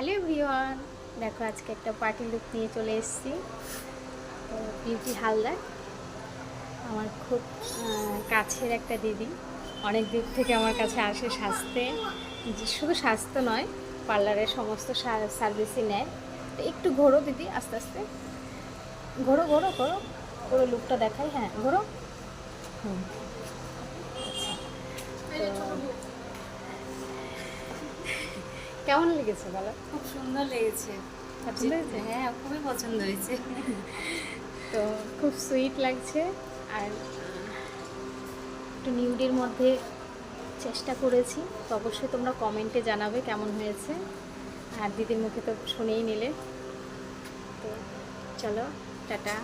Hello everyone, দেখো আজকে একটা পার্টি লুক নিয়ে চলে এসেছি। তো বিউটি হালদার আমার খুব কাছের একটা দিদি, অনেক দূর থেকে আমার কাছে আসে সাজতে। শুধু স্বাস্থ্য নয়, পার্লারের সমস্ত সার্ভিসই নেয়। তো একটু ঘোরো দিদি, আস্তে আস্তে ঘোরো ঘোরো ঘোরো, পুরো লুকটা দেখাই। হ্যাঁ ঘোরো। হুম, কেমন লেগেছে বলো? খুব সুন্দর লেগেছে। পছন্দ হয়েছে? হ্যাঁ, খুবই পছন্দ হয়েছে। তো খুব সুইট লাগছে। আর একটু নিউডির মধ্যে চেষ্টা করেছি, তো অবশ্যই তোমরা কমেন্টে জানাবে কেমন হয়েছে। আর দিদির মুখে তো শুনেই নিলে। তো চলো, টাটা।